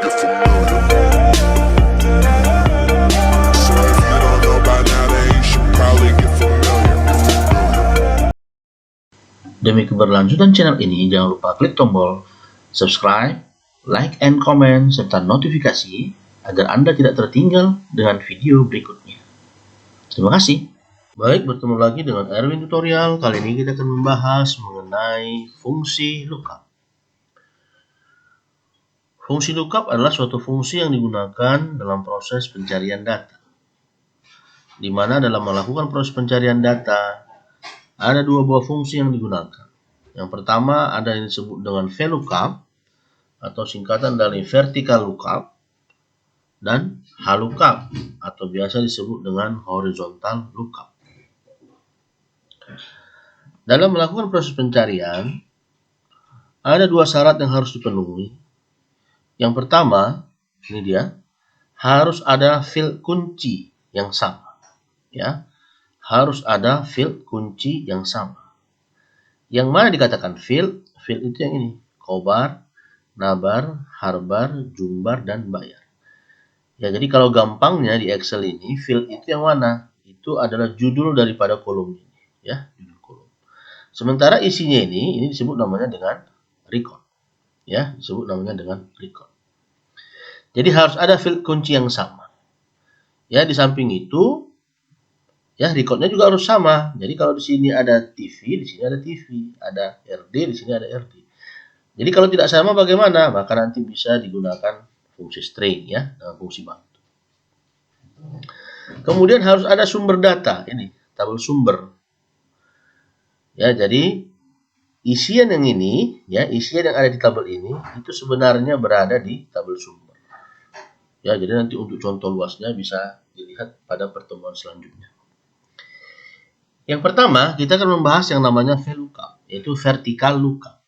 get familiar. So if you don't know by now, then you should probably get familiar. Demi keberlanjutan channel ini, jangan lupa klik tombol subscribe, like, and comment, serta notifikasi agar Anda tidak tertinggal dengan video berikutnya. Terima kasih. Baik, bertemu lagi dengan Erwin Tutorial. Kali ini kita akan membahas mengenai fungsi lookup. Fungsi lookup adalah suatu fungsi yang digunakan dalam proses pencarian data. Di mana dalam melakukan proses pencarian data, ada dua buah fungsi yang digunakan. Yang pertama ada yang disebut dengan VLOOKUP atau singkatan dari vertical lookup, dan HLOOKUP atau biasa disebut dengan horizontal lookup. Dalam melakukan proses pencarian, ada dua syarat yang harus dipenuhi. Yang pertama, ini dia, harus ada field kunci yang sama. Ya, harus ada field kunci yang sama. Yang mana dikatakan field? Field itu yang ini, Khobar, Nabar, Harbar, Jumbar, dan Bayar. Ya, jadi kalau gampangnya di Excel ini, field itu yang mana? Itu adalah judul daripada kolom ini. Ya, judul kolom. Sementara isinya ini disebut namanya dengan record. Ya, disebut namanya dengan record. Jadi harus ada field kunci yang sama. Ya, di samping itu, ya, recordnya juga harus sama. Jadi kalau di sini ada TV, di sini ada TV, ada RD, di sini ada RD. Jadi kalau tidak sama bagaimana? Maka nanti bisa digunakan fungsi string, ya, dengan fungsi bantu. Kemudian harus ada sumber data, ini tabel sumber. Ya, jadi isian yang ini, ya, isian yang ada di tabel ini itu sebenarnya berada di tabel sumber. Ya, jadi nanti untuk contoh luasnya bisa dilihat pada pertemuan selanjutnya. Yang pertama, kita akan membahas yang namanya VLOOKUP, yaitu vertical lookup.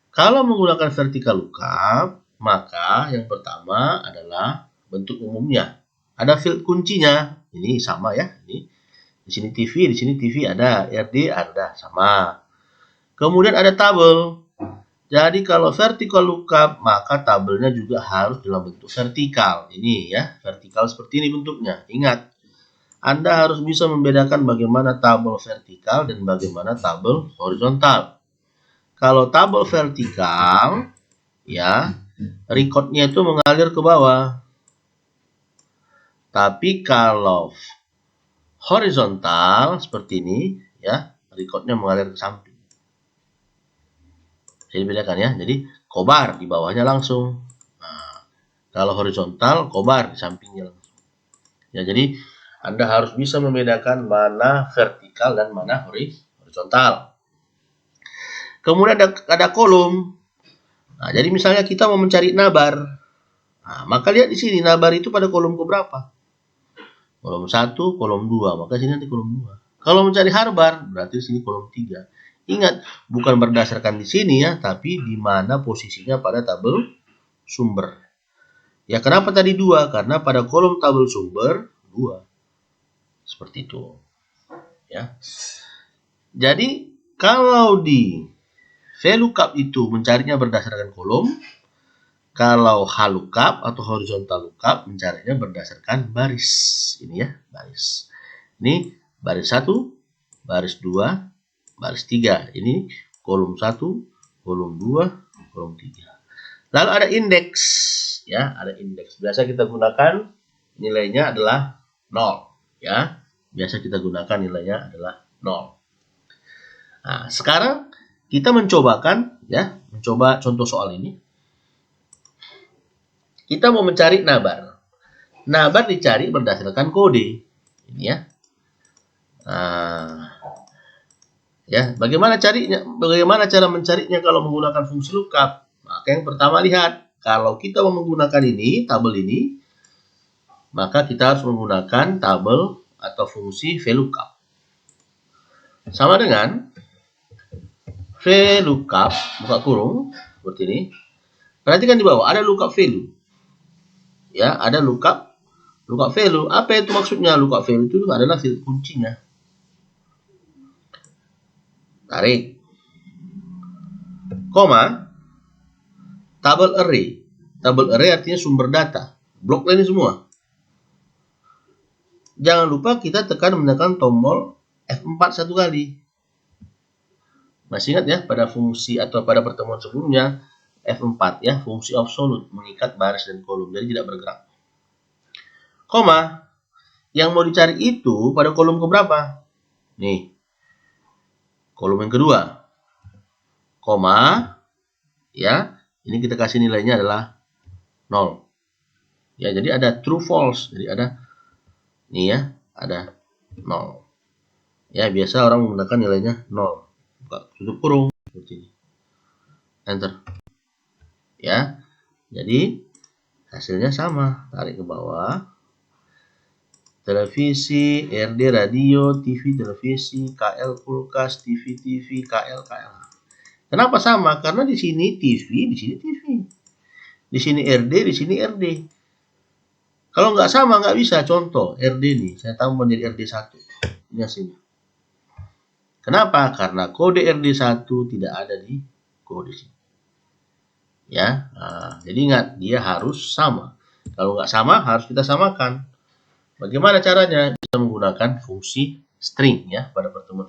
Kalau menggunakan vertical lookup, maka yang pertama adalah bentuk umumnya. Ada field kuncinya, ini sama ya. Ini di sini TV ada, RD ada, sama. Kemudian ada tabel. Jadi kalau vertical lookup, maka tabelnya juga harus dalam bentuk vertikal. Ini ya, vertikal seperti ini bentuknya. Ingat, Anda harus bisa membedakan bagaimana tabel vertikal dan bagaimana tabel horizontal. Kalau tabel vertikal, ya, recordnya itu mengalir ke bawah. Tapi kalau horizontal seperti ini, ya, recordnya mengalir ke samping. Jadi bedakan ya. Jadi khobar di bawahnya langsung. Nah, kalau horizontal, khobar di sampingnya langsung. Ya, jadi Anda harus bisa membedakan mana vertikal dan mana horizontal. Kemudian ada kolom. Nah, jadi misalnya kita mau mencari nabar. Nah, maka lihat di sini nabar itu pada kolom keberapa? Kolom 1, kolom 2, maka sini nanti kolom 2. Kalau mencari harbar, berarti di sini kolom 3. Ingat, bukan berdasarkan di sini ya, tapi di mana posisinya pada tabel sumber. Ya, kenapa tadi 2? Karena pada kolom tabel sumber 2. Seperti itu. Ya. Jadi, kalau di VLOOKUP itu mencarinya berdasarkan kolom, kalau HLOOKUP atau horizontal lookup mencarinya berdasarkan baris. Ini ya, baris. Ini baris 1, baris 2, baris 3. Ini kolom 1, kolom 2, kolom 3. Lalu ada indeks, ya, ada indeks. Biasa kita gunakan nilainya adalah 0, ya. Biasa kita gunakan nilainya adalah 0. Nah, sekarang kita mencobakan, ya, mencoba contoh soal ini. Kita mau mencari nabar. Nabar dicari berdasarkan kode. Ini ya. Nah, ya, bagaimana carinya? Bagaimana cara mencarinya kalau menggunakan fungsi lookup? Maka yang pertama lihat, kalau kita mau menggunakan ini, tabel ini, maka kita harus menggunakan tabel atau fungsi VLOOKUP. Sama dengan VLOOKUP, buka kurung, seperti ini. Perhatikan di bawah, ada lookup value. Ya, ada lookup value. Apa itu maksudnya? Lookup value itu adalah field kuncinya. Tarik. Koma, tabel array. Table array artinya sumber data. Blok ini semua. Jangan lupa kita menekan tombol F4 satu kali. Masih ingat ya, pada fungsi atau pada pertemuan sebelumnya, F4 ya, fungsi absolute, mengikat baris dan kolom, jadi tidak bergerak. Koma, yang mau dicari itu pada kolom keberapa? Nih, kolom yang kedua. Koma, ya, ini kita kasih nilainya adalah 0. Ya, jadi ada true false, jadi ada nih ya, ada 0. Ya, biasa orang menggunakan nilainya 0. Buka tutup kurung seperti ini. Enter. Ya. Jadi hasilnya sama, tarik ke bawah. Televisi, RD radio, TV televisi, KL kulkas, TV KL. Kenapa sama? Karena di sini TV, di sini TV. Di sini RD, di sini RD. Kalau nggak sama nggak bisa. Contoh RD nih, saya tambah menjadi RD1. Ini hasilnya. Kenapa? Karena kode RD1 tidak ada di kode sini. Ya, nah, jadi ingat dia harus sama. Kalau nggak sama harus kita samakan. Bagaimana caranya? Bisa menggunakan fungsi string ya pada pertemuan.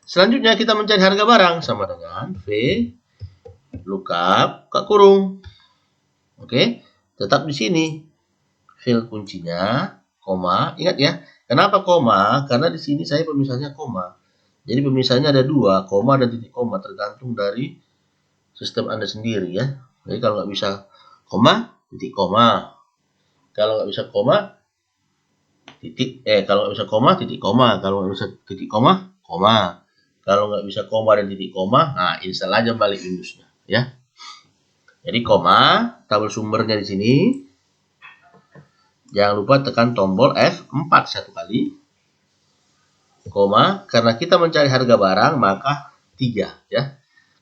Selanjutnya kita mencari harga barang sama dengan V lookup buka kurung. Oke, tetap di sini. Fill kuncinya, koma. Ingat ya, kenapa koma? Karena di sini saya pemisahnya koma. Jadi pemisahnya ada 2, koma dan titik koma, tergantung dari sistem Anda sendiri ya. Jadi kalau nggak bisa koma, titik koma. Kalau nggak bisa koma, kalau nggak bisa koma, titik koma. Kalau nggak bisa titik koma, koma. Kalau nggak bisa koma dan titik koma, nah install aja balik Windows-nya ya. Jadi koma, tabel sumbernya di sini. Jangan lupa tekan tombol F4 satu kali. Koma, karena kita mencari harga barang, maka 3 ya.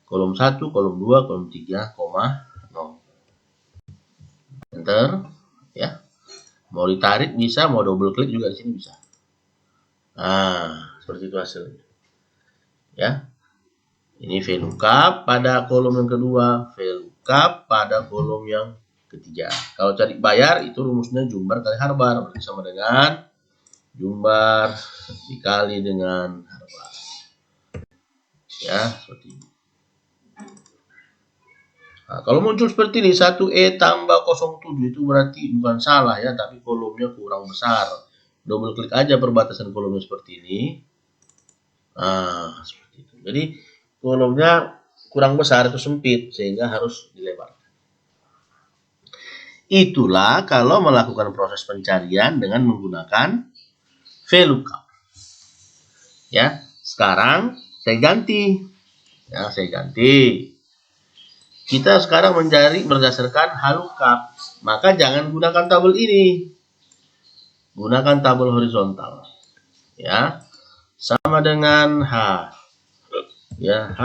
Kolom 1, kolom 2, kolom 3, koma 0. Enter ya. Mau ditarik bisa, mau double klik juga di sini bisa. Nah, seperti itu hasilnya. Ya. Ini VLOOKUP pada kolom yang kedua, VLOOKUP pada kolom yang ketiga. Kalau cari bayar itu rumusnya jumbar kali harbar, berarti sama dengan jumbar dikali dengan harbar. Ya, seperti ini. Nah, kalau muncul seperti ini 1E tambah 07 itu berarti bukan salah ya, tapi kolomnya kurang besar. Double klik aja perbatasan kolomnya seperti ini. Nah, seperti itu. Jadi kolomnya kurang besar itu sempit sehingga harus dilebarkan. Itulah kalau melakukan proses pencarian dengan menggunakan VLOOKUP. Ya, sekarang saya ganti. Ya, saya ganti. Kita sekarang mencari berdasarkan HLOOKUP. Maka jangan gunakan tabel ini. Gunakan tabel horizontal. Ya. Sama dengan H. Ya, H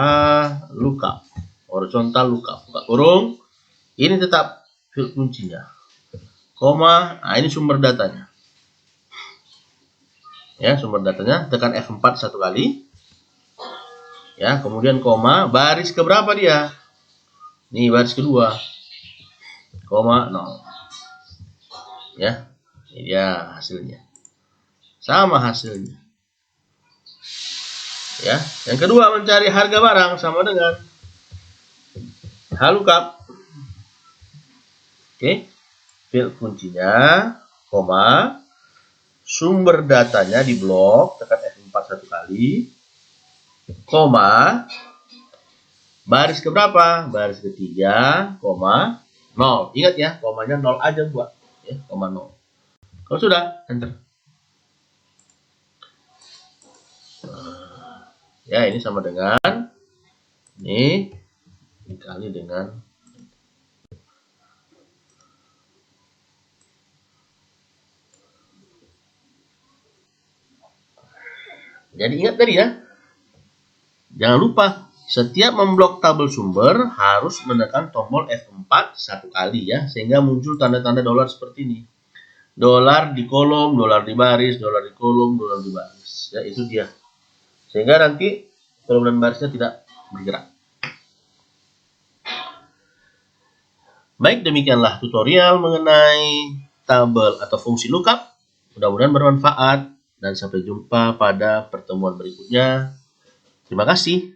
lookup. Horizontal lookup. Buka kurung. Ini tetap fill kuncinya. Koma, nah ini sumber datanya. Ya, sumber datanya tekan F4 satu kali. Ya, kemudian koma, baris keberapa dia? Nih baris kedua. Koma 0. Ya. Ini dia hasilnya. Sama hasilnya. Ya, yang kedua mencari harga barang sama dengan HLOOKUP. Oke. Fill kuncinya, koma, sumber datanya di blok, tekan F4 satu kali, koma, baris keberapa? Baris ketiga, koma, 0. Ingat ya, komanya 0 aja buat. Ya, koma 0. Kalau sudah, enter. Ya, ini sama dengan ini dikali dengan jadi ingat tadi ya. Jangan lupa setiap memblok tabel sumber harus menekan tombol F4 satu kali ya, sehingga muncul tanda-tanda dolar seperti ini. Dolar di kolom, dolar di baris, dolar di kolom, dolar di baris. Ya, itu dia. Sehingga nanti kolom dan barisnya tidak bergerak. Baik, demikianlah tutorial mengenai tabel atau fungsi lookup. Mudah-mudahan bermanfaat dan sampai jumpa pada pertemuan berikutnya. Terima kasih.